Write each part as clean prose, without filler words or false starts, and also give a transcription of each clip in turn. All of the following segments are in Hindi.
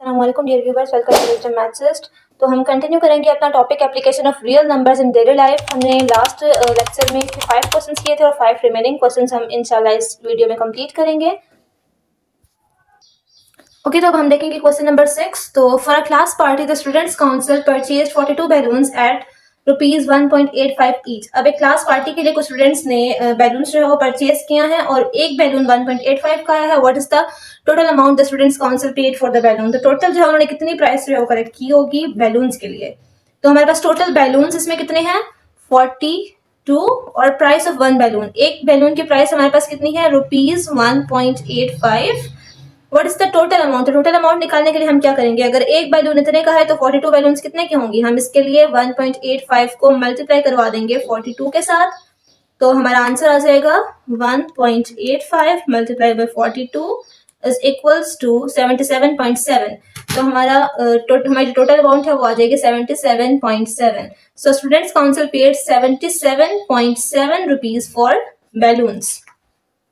अस्सलामुअलैकुम dear viewers, welcome to wisdom mathsist. तो हम कंटिन्यू करेंगे अपना topic application of real numbers in daily life. हमने लास्ट लेक्चर में 5 क्वेश्चंस किए थे और 5 रिमेनिंग क्वेश्चंस हम इंशाल्लाह इस वीडियो में कंप्लीट करेंगे। ओके, तो अब हम देखेंगे क्वेश्चन नंबर 6। तो for a class party the students council purchase 42 balloons at ₹1.85 each. अब एक क्लास पार्टी के लिए कुछ स्टूडेंट्स ने बैलून्स जो है वो परचेज किया है और एक बैलून 1.85 का है। What is the total amount the students council paid for the balloon. तो टोटल जो है उन्होंने कितनी प्राइस जो है वो कलेक्ट की होगी बैलून्स के लिए। तो हमारे पास टोटल बैलून्स इसमें कितने हैं 42 और प्राइस ऑफ वन बैलून, एक बैलून की प्राइस हमारे पास कितनी है ₹1.85। What is the total amount. तो टोटल अमाउंट निकालने के लिए हम क्या करेंगे, अगर एक बैलून इतने का है तो 42 बैलून्स कितने की होंगी। हम इसके लिए 1.85 को मल्टीप्लाई करवा देंगे 42 के साथ, तो हमारा आंसर आ जाएगा 1.85 multiply by 42 is equals to 77.7। तो हमारी टोटल अमाउंट है वो आ जाएगी 77.7। So students council paid 77.7 rupees for balloons.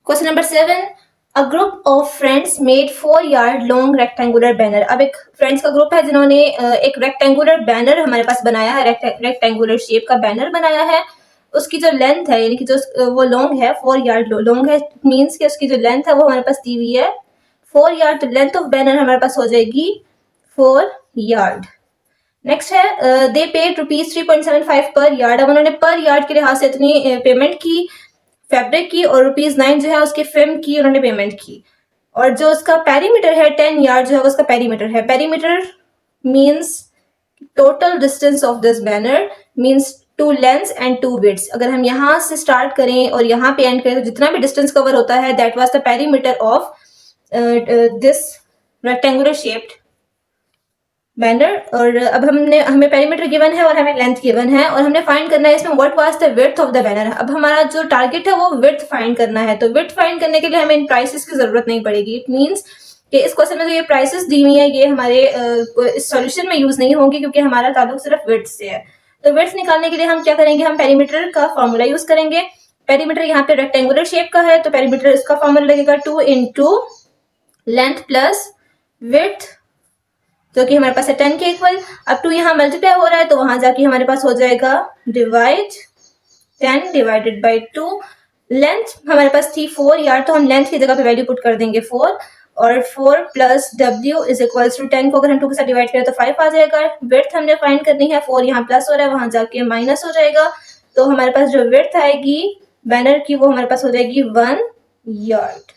Question number 7, a group of friends made 4 yard long rectangular banner. अब एक फ्रेंड्स का ग्रुप है जिन्होंने एक रेक्टेंगुलर बैनर हमारे पास बनाया है, रेक्टेंगुलर शेप का बैनर बनाया है। उसकी जो लेंथ है यानी कि जो वो लॉन्ग है 4 यार्ड लॉन्ग है, मींस कि उसकी जो लेंथ है वो हमारे पास दी हुई है 4 यार्ड। तो लेंथ ऑफ बैनर हमारे पास हो जाएगी 4 यार्ड। नेक्स्ट है दे पेड ₹3.75 पर यार्ड। अब उन्होंने पर यार्ड के लिहाज से इतनी पेमेंट की फैब्रिक की और ₹9 जो है उसके फिल्म की उन्होंने पेमेंट की। और जो उसका पेरीमीटर है 10 यार्ड जो है उसका पेरीमीटर है। Perimeter means total distance of this banner means 2 lengths and 2 विड्थ्स। अगर हम यहाँ से स्टार्ट करें और यहाँ पे एंड करें तो जितना भी डिस्टेंस कवर होता है that was the perimeter of this rectangular shaped banner. और अब हमें पेरीमीटर गिवन है और हमें लेंथ गिवन है और हमने फाइंड करना है इसमें what was the width of the banner. अब हमारा जो टारगेट है वो विड्थ फाइंड करना है। तो विड्थ फाइंड करने के लिए हमें इन प्राइसेस की जरूरत नहीं पड़ेगी। इट मींस कि इस क्वेश्चन में जो ये प्राइसेस दी हुई है ये हमारे इस सॉल्यूशन में यूज नहीं होंगी क्योंकि हमारा ताल्लुक सिर्फ विड्थ से है। तो विड्थ निकालने के लिए हम क्या करेंगे, हम पेरीमीटर का फॉर्मूला यूज करेंगे। पेरीमीटर यहाँ पे रेक्टेंगुलर शेप का है तो पेरीमीटर इसका फॉर्मूला लगेगा 2 इंटू लेंथ प्लस विड्थ जो कि हमारे पास है 10 के इक्वल। अब 2 यहाँ मल्टीप्लाई हो रहा है तो वहां जाके हमारे पास हो जाएगा डिवाइड 10 डिवाइडेड बाई 2। लेंथ हमारे पास थी 4 यार्ड तो हम लेंथ की जगह पे वैल्यू पुट कर देंगे 4 और 4 plus w is equals to 10 को अगर हम 2 के साथ डिवाइड करें तो 5 आ जाएगा। विड्थ हमने फाइंड करनी है, 4 यहाँ प्लस हो रहा है वहां जाके माइनस हो जाएगा। तो हमारे पास जो विड्थ आएगी बैनर की वो हमारे पास हो जाएगी 1 यार्ड।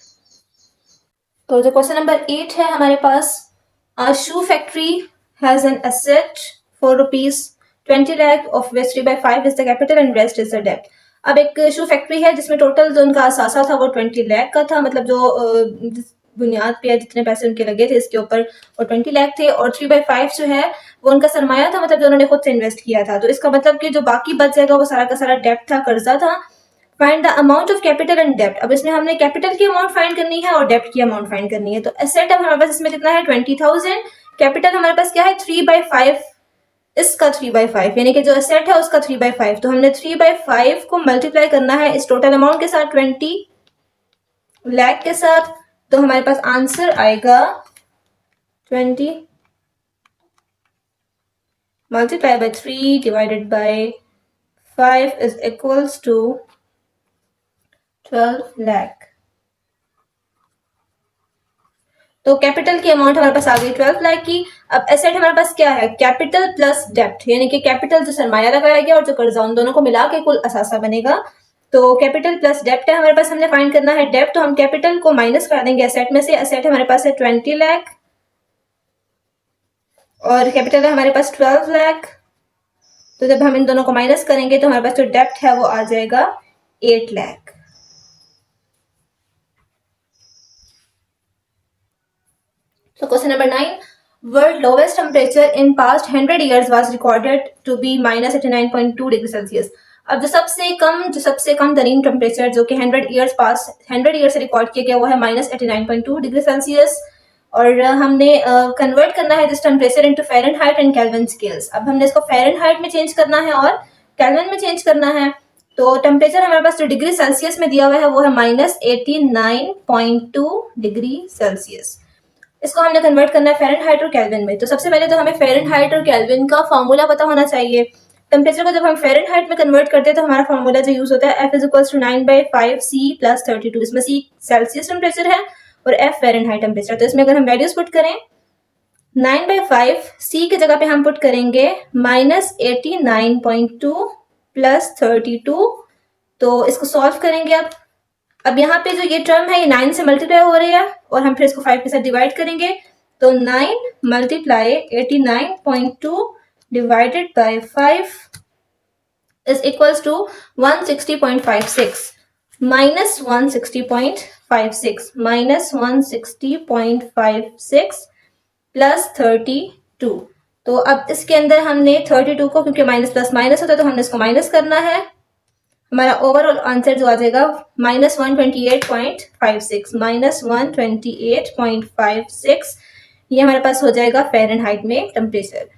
तो जो क्वेश्चन नंबर 8 है हमारे पास, a shoe factory has an asset for ₹20 lakh of which 3/5 is the capital and rest is the debt। अब एक शू फैक्ट्री है जिसमें टोटल जो उनका असासा था वो 20 लाख का था, मतलब जो जिस बुनियाद पे जितने पैसे उनके लगे थे इसके ऊपर वो 20 लाख थे और 3/5 जो है वो उनका सरमाया था, मतलब जो उन्होंने खुद से इन्वेस्ट किया था। तो इसका मतलब कि जो बाकी बच जाएगा वो सारा का सारा डेप्ट था, कर्जा था। Find the amount of capital and डेप्ट। अब इसमें हमने कैपिटल की अमाउंट फाइंड करनी है और डेप्ट की अमाउंट फाइंड करनी है। तो एसेट अब हमारे पास इसमें कितना है 20,000। कैपिटल हमारे पास क्या है 3/5, इसका 3/5 यानी कि जो एसेट है उसका 3/5। तो हमने 3/5 को मल्टीप्लाई करना है इस टोटल अमाउंट के साथ 20 लाख के साथ। तो हमारे पास आंसर आएगा 20 multiply by 3 divided by 5 is equals to 12 lakh. तो कैपिटल की अमाउंट हमारे पास आ गई 12 लाख की। अब एसेट हमारे पास क्या है कैपिटल प्लस डेप्ट, यानी कि कैपिटल जो सरमाया लगाया गया और जो कर्जा उन दोनों को मिला के कुल असासा बनेगा। तो कैपिटल प्लस डेप्ट है हमारे पास, हमने फाइंड करना है डेप्ट। तो हम कैपिटल को माइनस कर देंगे एसेट में से। एसेट हमारे पास है 20 लाख और कैपिटल है हमारे पास 12 लाख। तो जब हम इन दोनों को माइनस करेंगे तो हमारे पास जो डेप्ट है वो आ जाएगा 8 lakh. So question number 9, world lowest temperature in past 100 years was recorded to be -89.2 degree Celsius. अब जो सबसे कम तरीन टेम्परेचर जो कि 100 ईयर से रिकॉर्ड किया गया वो है -89.2 डिग्री सेल्सियस। और हमने कन्वर्ट करना है this temperature into Fahrenheit and kelvin scales. अब हमने इसको फ़ारेनहाइट में चेंज करना है और केल्विन में चेंज करना है। तो टेम्परेचर हमारे पास जो डिग्री सेल्सियस में दिया हुआ है वो है -89.2 डिग्री सेल्सियस। इसको हमने कन्वर्ट करना है फ़ारेनहाइट और केल्विन में। तो सबसे पहले तो हमें फ़ारेनहाइट और केल्विन का फार्मूला पता होना चाहिए। टेम्परेचर को जब हम फ़ारेनहाइट में कन्वर्ट करते हैं तो हमारा फार्मूला जो यूज़ होता है F = 9/5 C + 32। इसमें C सेल्सियस टेम्परेचर है और F फ़ारेनहाइट टेम्परेचर। तो इसमें अगर हम वैल्यूज पुट करें 9/5 C की जगह पे हम पुट करेंगे -89.2 + 32। तो इसको सॉल्व करेंगे अब यहाँ पे जो ये टर्म है ये 9 से मल्टीप्लाई हो रही है और हम फिर इसको 5 के साथ डिवाइड करेंगे। तो 9 × 89.2 divided by 5 is equals to 160.56 -160.56 -160.56 plus 32। तो अब इसके अंदर हमने 32 को, क्योंकि माइनस प्लस माइनस होता है तो हमने इसको माइनस करना है। हमारा ओवरऑल आंसर जो आ जाएगा -128.56 -128.56 ये हमारे पास हो जाएगा फ़ारेनहाइट में टेम्परेचर।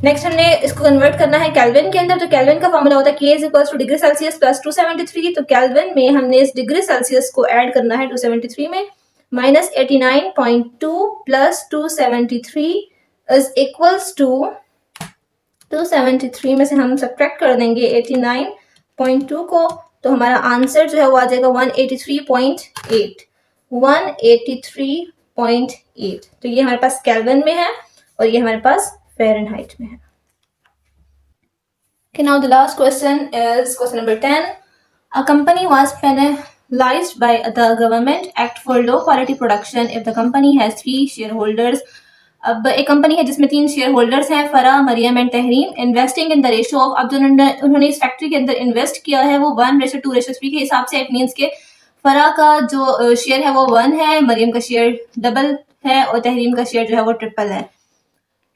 नेक्स्ट हमने इसको कन्वर्ट करना है केल्विन के अंदर। तो केल्विन का फॉर्मूला होता है K = डिग्री सेल्सियस + 273। तो केल्विन में हमने इस डिग्री सेल्सियस को ऐड करना है 273 में। -89.2 + 273 इज इक्वल्स टू 273 में से हम सब्ट्रैक्ट कर देंगे 89.2 को। तो हमारा आंसर जो है वो आ जाएगा 183.8 183.8। तो ये हमारे पास केल्विन में है और ये हमारे पास फ़ारेनहाइट में है। Okay, now the last question is question number 10. A company was penalized by the government act for low quality production if the company has 3 shareholders. अब एक कंपनी है जिसमें 3 शेयर होल्डर्स हैं, Farah, Mariam and Tahreem. Investing in the ratio of, अब जो उन्होंने इस फैक्ट्री के अंदर इन्वेस्ट किया है वो 1:2:3 के हिसाब से। इट मीन्स के फरा का जो शेयर है वो 1 है, मरियम का शेयर डबल है और तहरीम का शेयर जो है वो ट्रिपल है।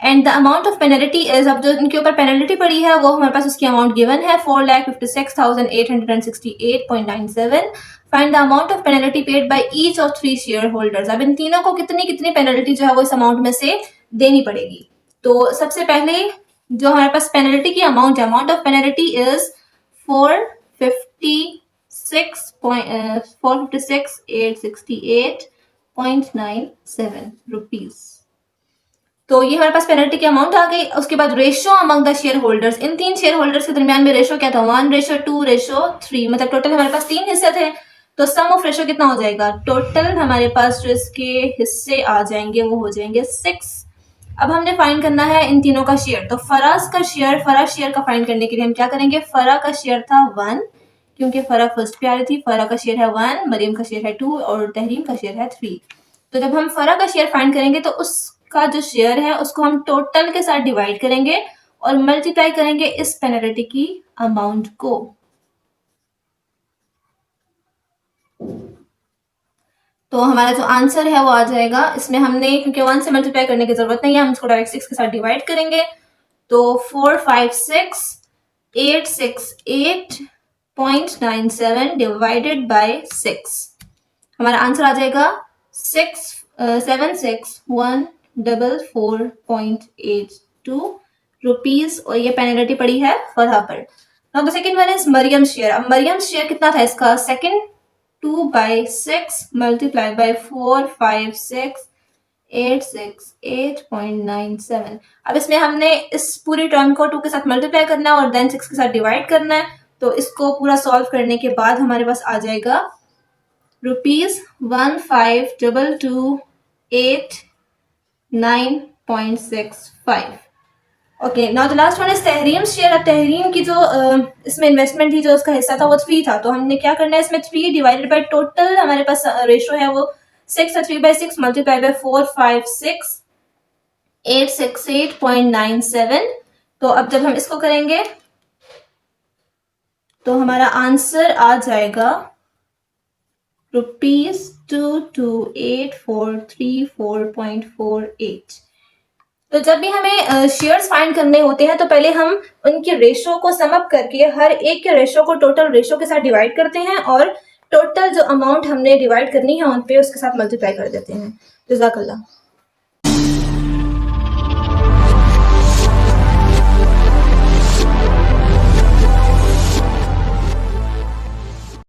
And the amount of penalty is, अब जो इनके ऊपर पेनल्टी पड़ी है वो हमारे पास उसकी अमाउंट गिवन है 4,56,868.97। Find the amount of penalty paid by each of 3 share holders. अब इन तीनों को कितनी कितनी पेनल्टी जो है वो इस अमाउंट में से देनी पड़ेगी। तो सबसे पहले जो हमारे पास पेनल्टी की अमाउंट है, amount of penalty is 456,868.97 rupees. तो ये हमारे पास पेनल्टी की अमाउंट आ गई। उसके बाद ratio among the share holders, in 3 share holders के दरमियान में रेशो क्या था 1:2:3, मतलब टोटल हमारे पास 3 हिस्से थे। तो सम ऑफ रेशो कितना हो जाएगा, टोटल हमारे पास जो इसके हिस्से आ जाएंगे वो हो जाएंगे 6। अब हमने फाइंड करना है इन तीनों का शेयर। तो फरा शेयर का फाइंड करने के लिए हम क्या करेंगे, फरा का शेयर था 1 क्योंकि फरा फर्स्ट पे आ रही थी। फरा का शेयर है 1, मरियम का शेयर है 2 और तहरीम का शेयर है 3। तो जब हम फरा का शेयर फाइंड करेंगे तो उसका जो शेयर है उसको हम टोटल के साथ डिवाइड करेंगे और मल्टीप्लाई करेंगे इस पेनल्टी की अमाउंट को। तो हमारा जो आंसर है वो आ जाएगा, इसमें हमने क्योंकि 1 से मल्टीप्लाई करने की जरूरत नहीं है, हम इसको डायरेक्ट 6 के साथ डिवाइड करेंगे। तो 456,868.97 डिवाइडेड बाय 6, हमारा आंसर आ जाएगा 76144.82 रुपीज और ये पेनल्टी पड़ी है फरहा पर। Now the second one is Mariam share. अब मरियम शेयर कितना था इसका, सेकंड 2/6 मल्टीप्लाई बाय 456,868.97। अब इसमें हमने इस पूरी टर्म को 2 के साथ मल्टीप्लाई करना है और देन 6 के साथ डिवाइड करना है। तो इसको पूरा सॉल्व करने के बाद हमारे पास आ जाएगा ₹15,228.9.65। Okay, now the last one is Tahreem share. अब तहरीम की जो इसमें इन्वेस्टमेंट थी, जो उसका हिस्सा था वो 3 था। तो हमने क्या करना है, इसमें 3 डिवाइडेड बाय टोटल हमारे पास रेशो है वो 6 है, 3/6 मल्टीप्लाई बाय 456,868.97। तो अब जब हम इसको करेंगे तो हमारा आंसर आ जाएगा ₹228,434.48। तो जब भी हमें शेयर्स फाइंड करने होते हैं तो पहले हम उनके रेशो को सम अप करके हर एक के रेशो को टोटल रेशो के साथ डिवाइड करते हैं और टोटल जो अमाउंट हमने डिवाइड करनी है उन पे उसके साथ मल्टीप्लाई कर देते हैं। जज़ाकल्लाह।